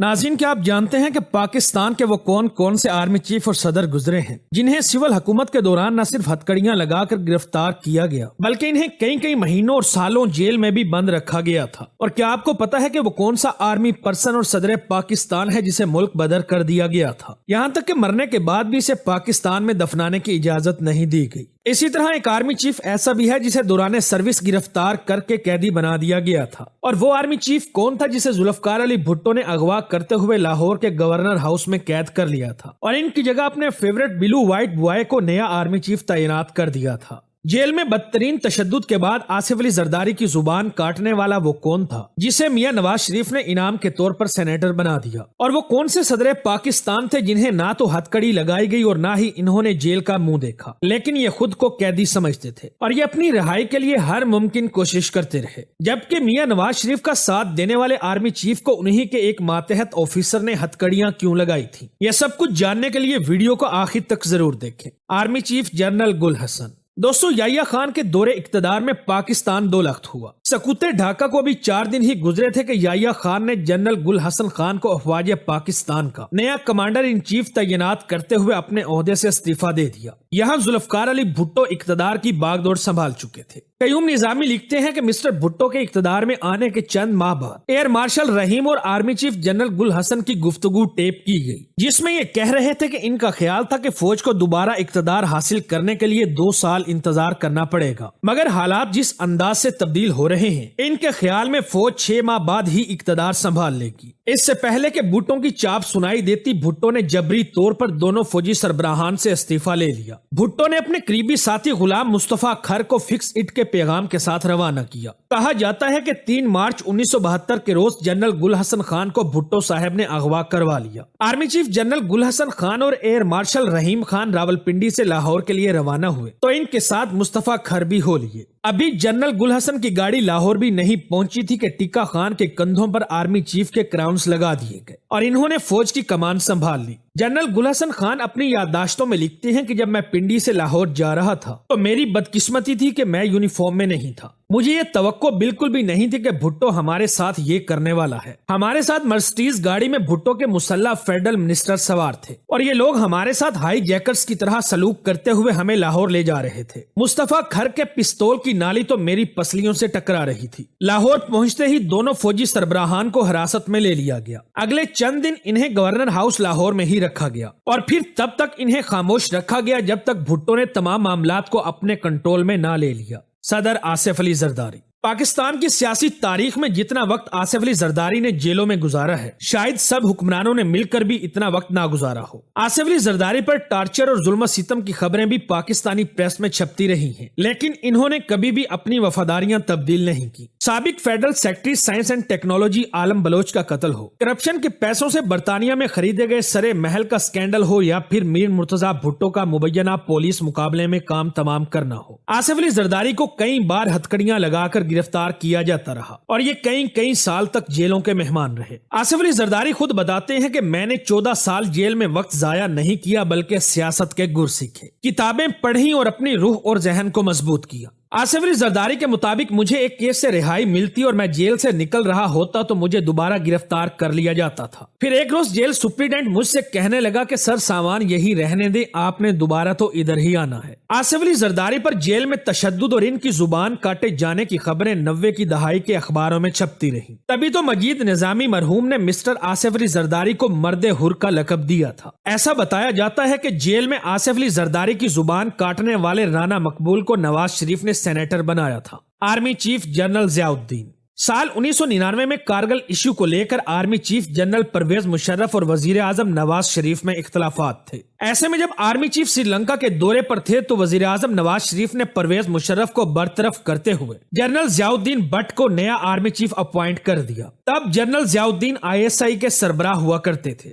ناظرین، کیا آپ جانتے ہیں کہ پاکستان کے وہ کون سے آرمی چیف اور صدر گزرے ہیں جنہیں سول حکومت کے دوران نہ صرف ہتکڑیاں لگا کر گرفتار کیا گیا بلکہ انہیں کئی مہینوں اور سالوں جیل میں بھی بند رکھا گیا تھا؟ اور کیا آپ کو پتا ہے کہ وہ کون سا آرمی پرسن اور صدر پاکستان ہے جسے ملک بدر کر دیا گیا تھا، یہاں تک کہ مرنے کے بعد بھی اسے پاکستان میں دفنانے کی اجازت نہیں دی گئی؟ اسی طرح ایک آرمی چیف ایسا بھی ہے جسے دوران سروس گرفتار کر کے قیدی بنا دیا گیا تھا، اور وہ آرمی چیف کون تھا جسے ذوالفقار علی بھٹو نے اغوا کرتے ہوئے لاہور کے گورنر ہاؤس میں قید کر لیا تھا اور ان کی جگہ اپنے فیورٹ بلو وائٹ بوائے کو نیا آرمی چیف تعینات کر دیا تھا؟ جیل میں بدترین تشدد کے بعد آصف علی زرداری کی زبان کاٹنے والا وہ کون تھا جسے میاں نواز شریف نے انعام کے طور پر سینیٹر بنا دیا؟ اور وہ کون سے صدر پاکستان تھے جنہیں نہ تو ہتکڑی لگائی گئی اور نہ ہی انہوں نے جیل کا منہ دیکھا، لیکن یہ خود کو قیدی سمجھتے تھے اور یہ اپنی رہائی کے لیے ہر ممکن کوشش کرتے رہے؟ جبکہ میاں نواز شریف کا ساتھ دینے والے آرمی چیف کو انہی کے ایک ماتحت آفیسر نے ہتکڑیاں کیوں لگائی تھی؟ یہ سب کچھ جاننے کے لیے ویڈیو کو آخر تک ضرور دیکھیں۔ آرمی چیف جنرل گل حسن۔ دوستو، یحییٰ خان کے دور اقتدار میں پاکستان دو لخت ہوا۔ سکوت ڈھاکہ کو ابھی 4 دن ہی گزرے تھے کہ یحییٰ خان نے جنرل گل حسن خان کو افواج پاکستان کا نیا کمانڈر ان چیف تعینات کرتے ہوئے اپنے عہدے سے استعفیٰ دے دیا۔ یہاں ذوالفقار علی بھٹو اقتدار کی باغ دوڑ سنبھال چکے تھے۔ قیوم نظامی لکھتے ہیں کہ مسٹر بھٹو کے اقتدار میں آنے کے چند ماہ بعد ایئر مارشل رحیم اور آرمی چیف جنرل گل حسن کی گفتگو ٹیپ کی گئی، جس میں یہ کہہ رہے تھے کہ ان کا خیال تھا کہ فوج کو دوبارہ اقتدار حاصل کرنے کے لیے 2 سال انتظار کرنا پڑے گا، مگر حالات جس انداز سے تبدیل ہو رہے ہیں ان کے خیال میں فوج 6 ماہ بعد ہی اقتدار سنبھال لے گی۔ اس سے پہلے کہ بھٹو کی چاپ سنائی دیتی، بھٹو نے جبری طور پر دونوں فوجی سربراہان سے استعفیٰ لے لیا۔ بھٹو نے اپنے قریبی ساتھی غلام مصطفیٰ کھر کو فکس اٹ کے پیغام کے ساتھ روانہ کیا۔ کہا جاتا ہے کہ 3 مارچ 1972 کے روز جنرل گل حسن خان کو بھٹو صاحب نے اغوا کروا لیا۔ آرمی چیف جنرل گل حسن خان اور ایئر مارشل رحیم خان راولپنڈی سے لاہور کے لیے روانہ ہوئے تو ان کے ساتھ مصطفیٰ کھر بھی ہو لیے۔ ابھی جنرل گل حسن کی گاڑی لاہور بھی نہیں پہنچی تھی کہ ٹکا خان کے کندھوں پر آرمی چیف کے کراؤنز لگا دیے گئے اور انہوں نے فوج کی کمان سنبھال لی۔ جنرل گل حسن خان اپنی یادداشتوں میں لکھتے ہیں کہ جب میں پنڈی سے لاہور جا رہا تھا تو میری بدقسمتی تھی کہ میں یونیفارم میں نہیں تھا۔ مجھے یہ توقع بالکل بھی نہیں تھی کہ بھٹو ہمارے ساتھ یہ کرنے والا ہے۔ ہمارے ساتھ مرسڈیز گاڑی میں بھٹو کے مسلح فیڈرل منسٹر سوار تھے اور یہ لوگ ہمارے ساتھ ہائی جیکرز کی طرح سلوک کرتے ہوئے ہمیں لاہور لے جا رہے تھے۔ مصطفیٰ کھر کے پستول کی نالی تو میری پسلیوں سے ٹکرا رہی تھی۔ لاہور پہنچتے ہی دونوں فوجی سربراہان کو حراست میں لے لیا گیا۔ اگلے چند دن انہیں گورنر ہاؤس لاہور میں ہی رکھا گیا اور پھر تب تک انہیں خاموش رکھا گیا جب تک بھٹو نے تمام معاملات کو اپنے کنٹرول میں نہ لے لیا۔ صدر آصف علی زرداری۔ پاکستان کی سیاسی تاریخ میں جتنا وقت آصف علی زرداری نے جیلوں میں گزارا ہے شاید سب حکمرانوں نے مل کر بھی اتنا وقت نہ گزارا ہو۔ آصف علی زرداری پر ٹارچر اور ظلم و ستم کی خبریں بھی پاکستانی پریس میں چھپتی رہی ہیں، لیکن انہوں نے کبھی بھی اپنی وفاداریاں تبدیل نہیں کی۔ سابق federal secretary science and technology Alam Baloch کا قتل ہو، کرپشن کے پیسوں سے برطانیہ میں خریدے گئے سرے محل کا سکینڈل ہو، یا پھر میر مرتضی بھٹو کا مبینہ پولیس مقابلے میں کام تمام کرنا ہو، آصف علی زرداری کو کئی بار ہتکڑیاں لگا کر گرفتار کیا جاتا رہا اور یہ کئی سال تک جیلوں کے مہمان رہے۔ آصف علی زرداری خود بتاتے ہیں کہ میں نے 14 سال جیل میں وقت ضائع نہیں کیا بلکہ سیاست کے گر سیکھے، کتابیں پڑھی اور اپنی روح اور ذہن کو مضبوط کیا۔ آصف علی زرداری کے مطابق مجھے ایک کیس سے رہائی ملتی اور میں جیل سے نکل رہا ہوتا تو مجھے دوبارہ گرفتار کر لیا جاتا تھا۔ پھر ایک روز جیل سپرنٹینڈنٹ مجھ سے کہنے لگا کہ سر سامان یہی رہنے دے، آپ نے دوبارہ تو ادھر ہی آنا ہے۔ آصف علی زرداری پر جیل میں تشدد اور ان کی زبان کاٹے جانے کی خبریں 90 کی دہائی کے اخباروں میں چھپتی رہی۔ تبھی تو مجید نظامی مرحوم نے مسٹر آصف علی زرداری کو مرد حر کا لقب دیا تھا۔ ایسا بتایا جاتا ہے کہ جیل میں آصف علی زرداری کی زبان کاٹنے والے رانا مقبول کو نواز شریف نے سینیٹر بنایا تھا۔ آرمی چیف جنرل ضیاء الدین۔ سال 1999 میں کارگل ایشو کو لے کر army chief general Pervez Musharraf اور وزیر اعظم نواز شریف میں اختلافات تھے۔ ایسے میں جب آرمی چیف سری لنکا کے دورے پر تھے تو وزیر اعظم نواز شریف نے پرویز مشرف کو برطرف کرتے ہوئے جنرل ضیاء الدین بٹ کو نیا آرمی چیف اپوائنٹ کر دیا۔ تب جنرل ضیاء الدین ISI کے سربراہ ہوا کرتے تھے۔